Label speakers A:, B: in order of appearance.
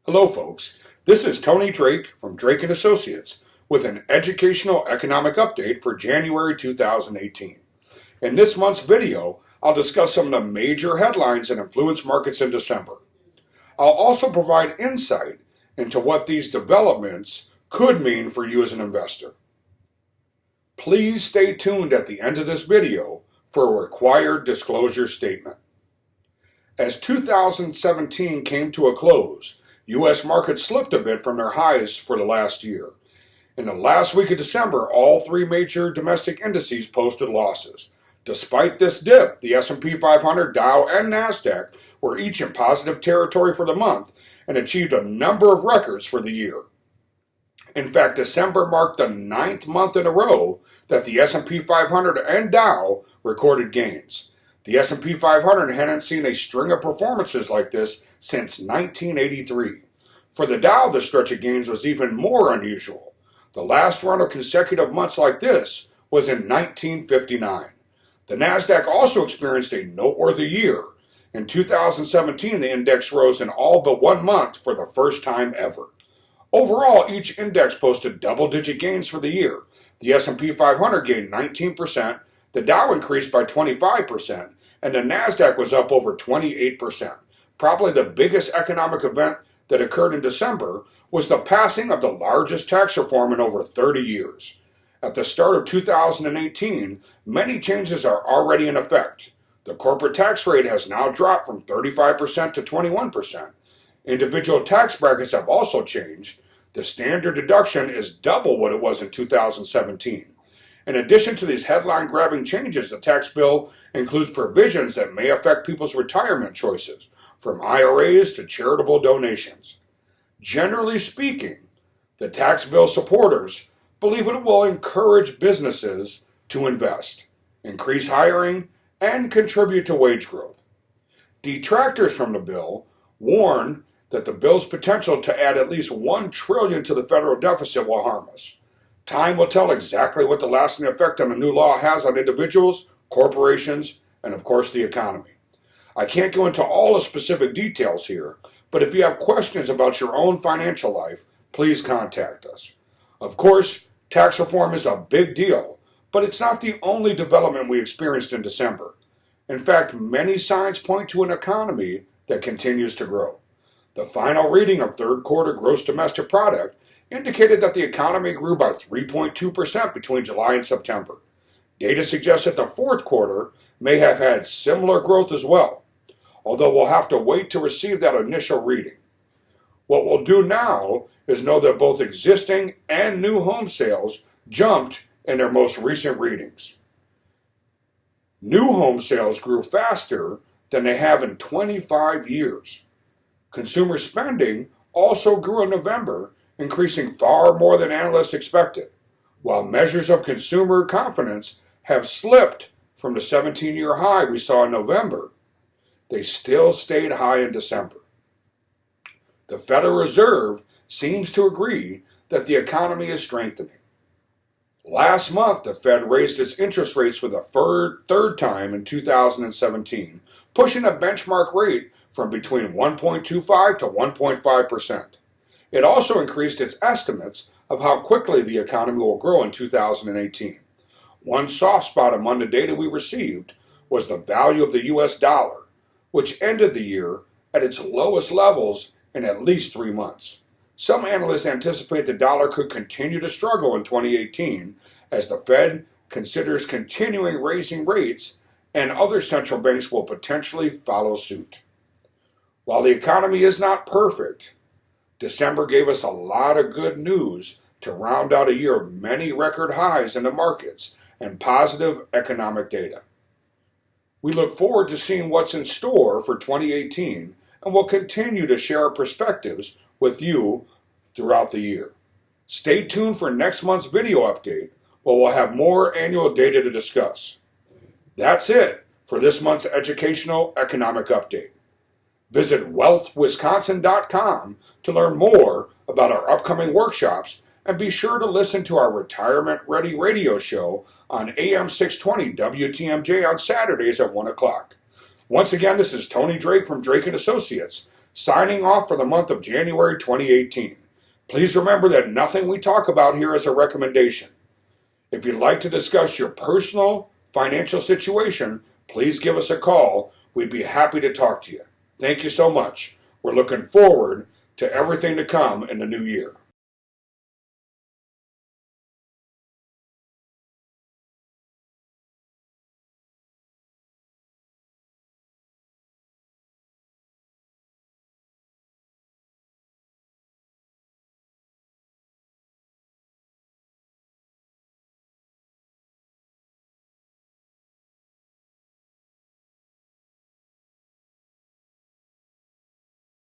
A: Hello folks, this is Tony Drake from Drake & Associates with an educational economic update for January 2018. In this month's video, I'll discuss some of the major headlines that influenced markets in December. I'll also provide insight into what these developments could mean for you as an investor. Please stay tuned at the end of this video for a required disclosure statement. As 2017 came to a close, U.S. markets slipped a bit from their highs for the last year. In the last week of December, all three major domestic indices posted losses. Despite this dip, the S&P 500, Dow, and NASDAQ were each in positive territory for the month and achieved a number of records for the year. In fact, December marked the 9th month in a row that the S&P 500 and Dow recorded gains. The S&P 500 hadn't seen a string of performances like this since 1983. For the Dow, the stretch of gains was even more unusual. The last run of consecutive months like this was in 1959. The NASDAQ also experienced a noteworthy year. In 2017, the index rose in all but 1 month for the first time ever. Overall, each index posted double-digit gains for the year. The S&P 500 gained 19%, the Dow increased by 25%, and the NASDAQ was up over 28%. Probably the biggest economic event that occurred in December was the passing of the largest tax reform in over 30 years. At the start of 2018, many changes are already in effect. The corporate tax rate has now dropped from 35% to 21%. Individual tax brackets have also changed. The standard deduction is double what it was in 2017. In addition to these headline-grabbing changes, the tax bill includes provisions that may affect people's retirement choices, from IRAs to charitable donations. Generally speaking, the tax bill supporters believe it will encourage businesses to invest, increase hiring, and contribute to wage growth. Detractors from the bill warn that the bill's potential to add at least $1 trillion to the federal deficit will harm us. Time will tell exactly what the lasting effect on the new law has on individuals, corporations, and of course the economy. I can't go into all the specific details here, but if you have questions about your own financial life, please contact us. Of course, tax reform is a big deal, but it's not the only development we experienced in December. In fact, many signs point to an economy that continues to grow. The final reading of third quarter gross domestic product indicated that the economy grew by 3.2% between July and September. Data suggests that the fourth quarter may have had similar growth as well, although we'll have to wait to receive that initial reading. What we'll do now is know that both existing and new home sales jumped in their most recent readings. New home sales grew faster than they have in 25 years. Consumer spending also grew in November, increasing far more than analysts expected. While measures of consumer confidence have slipped from the 17-year high we saw in November, they still stayed high in December. The Federal Reserve seems to agree that the economy is strengthening. Last month, the Fed raised its interest rates for the third time in 2017, pushing the benchmark rate from between 1.25 to 1.5%. It also increased its estimates of how quickly the economy will grow in 2018. One soft spot among the data we received was the value of the U.S. dollar, which ended the year at its lowest levels in at least 3 months. Some analysts anticipate the dollar could continue to struggle in 2018 as the Fed considers continuing raising rates and other central banks will potentially follow suit. While the economy is not perfect, December gave us a lot of good news to round out a year of many record highs in the markets and positive economic data. We look forward to seeing what's in store for 2018 and will continue to share our perspectives with you throughout the year. Stay tuned for next month's video update where we'll have more annual data to discuss. That's it for this month's educational economic update. Visit wealthwisconsin.com to learn more about our upcoming workshops and be sure to listen to our Retirement Ready radio show on AM 620 WTMJ on Saturdays at 1 o'clock. Once again, this is Tony Drake from Drake & Associates, signing off for the month of January 2018. Please remember that nothing we talk about here is a recommendation. If you'd like to discuss your personal financial situation, please give us a call. We'd be happy to talk to you. Thank you so much. We're looking forward to everything to come in the new year.